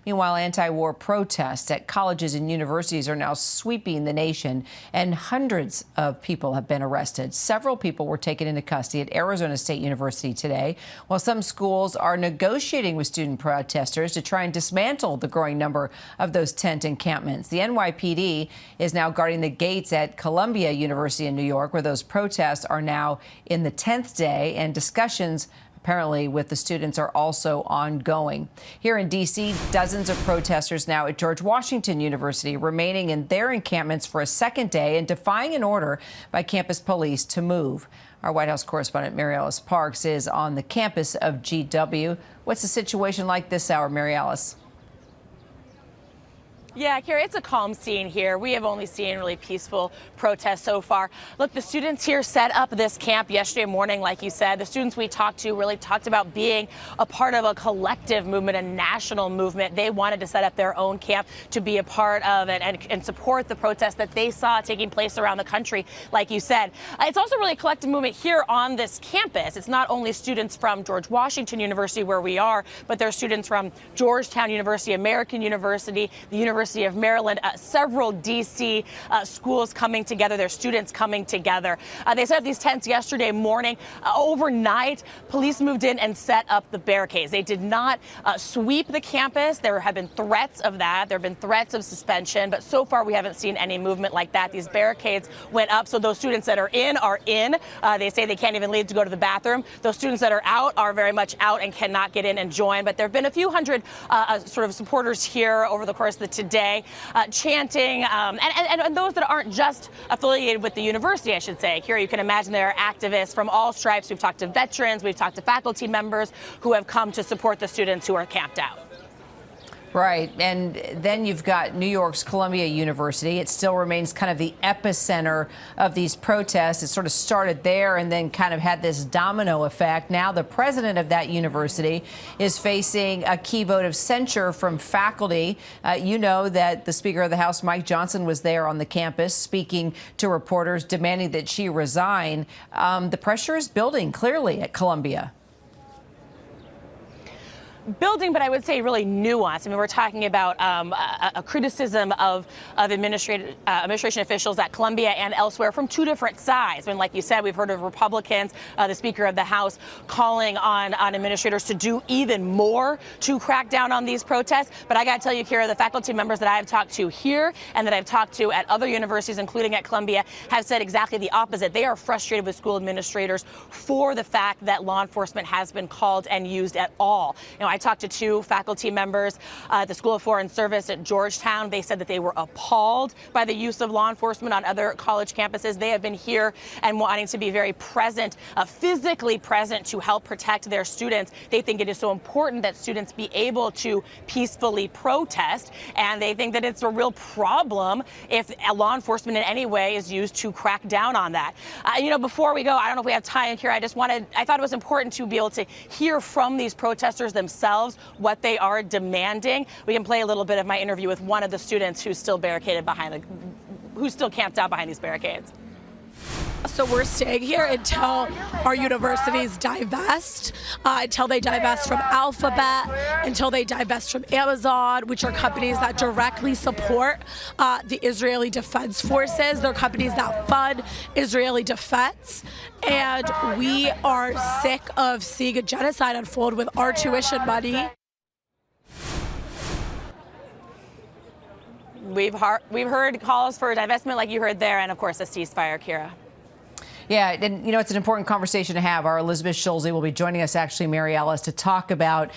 Meanwhile, anti-war protests at colleges and universities are now sweeping the nation, and hundreds of people have been arrested. Several people were taken into custody at Arizona State University today, while some schools are negotiating with student protesters to try and dismantle the growing number of those tent encampments. The NYPD is now guarding the gates at Columbia University in New York, where those protests are now in the 10th day, and discussions apparently with the students are also ongoing. Here in D.C., dozens of protesters now at George Washington University remaining in their encampments for a second day and defying an order by campus police to move. Our White House correspondent MaryAlice Parks is on the campus of GW. What's the situation like this hour, MaryAlice? Yeah, Carrie, it's a calm scene here. We have only seen really peaceful protests so far. Look, the students here set up this camp yesterday morning, like you said. The students we talked to really talked about being a part of a collective movement, a national movement. They wanted to set up their own camp to be a part of it and support the protests that they saw taking place around the country, like you said. It's also really a collective movement here on this campus. It's not only students from George Washington University, where we are, but there are students from Georgetown University, American University, the University of Maryland, several D.C. Schools coming together, their students coming together. They set up these tents yesterday morning. Overnight, police moved in and set up the barricades. They did not sweep the campus. There have been threats of that. There have been threats of suspension, but so far we haven't seen any movement like that. These barricades went up, so those students that are in are in. They say they can't even leave to go to the bathroom. Those students that are out are very much out and cannot get in and join, but there have been a few hundred sort of supporters here over the course of the day, chanting, and those that aren't just affiliated with the university, I should say. Here you can imagine there are activists from all stripes. We've talked to veterans, we've talked to faculty members who have come to support the students who are camped out. Right. And then you've got New York's Columbia University. It still remains kind of the epicenter of these protests. It sort of started there and then kind of had this domino effect. Now the president of that university is facing a key vote of censure from faculty. You know that the Speaker of the House, Mike Johnson, was there on the campus speaking to reporters, demanding that she resign. The pressure is building clearly at Columbia. Building, but I would say really nuanced. I mean, we're talking about a criticism of administration officials at Columbia and elsewhere from two different sides. I mean, like you said, we've heard of Republicans, the Speaker of the House, calling on administrators to do even more to crack down on these protests. But I got to tell you, Kira, the faculty members that I've talked to here and that I've talked to at other universities, including at Columbia, have said exactly the opposite. They are frustrated with school administrators for the fact that law enforcement has been called and used at all. You know, I talked to two faculty members at the School of Foreign Service at Georgetown. They said that they were appalled by the use of law enforcement on other college campuses. They have been here and wanting to be very present, physically present, to help protect their students. They think it is so important that students be able to peacefully protest, and they think that it's a real problem if law enforcement in any way is used to crack down on that. You know, before we go, I don't know if we have time here. I thought it was important to be able to hear from these protesters themselves what they are demanding. We can play a little bit of my interview with one of the students who's still who's still camped out behind these barricades. So we're staying here until our universities divest, until they divest from Alphabet, until they divest from Amazon, which are companies that directly support the Israeli Defense Forces. They're companies that fund Israeli defense. And we are sick of seeing a genocide unfold with our tuition money. We've heard calls for divestment like you heard there, and of course a ceasefire, Kira. Yeah, and you know, it's an important conversation to have. Our Elizabeth Schulze will be joining us, actually, MaryAlice, to talk about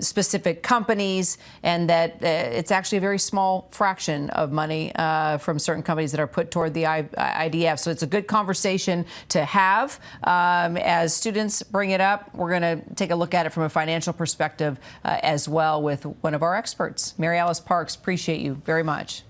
specific companies, and that it's actually a very small fraction of money from certain companies that are put toward the IDF. So it's a good conversation to have. As students bring it up, we're going to take a look at it from a financial perspective as well with one of our experts. MaryAlice Parks, appreciate you very much.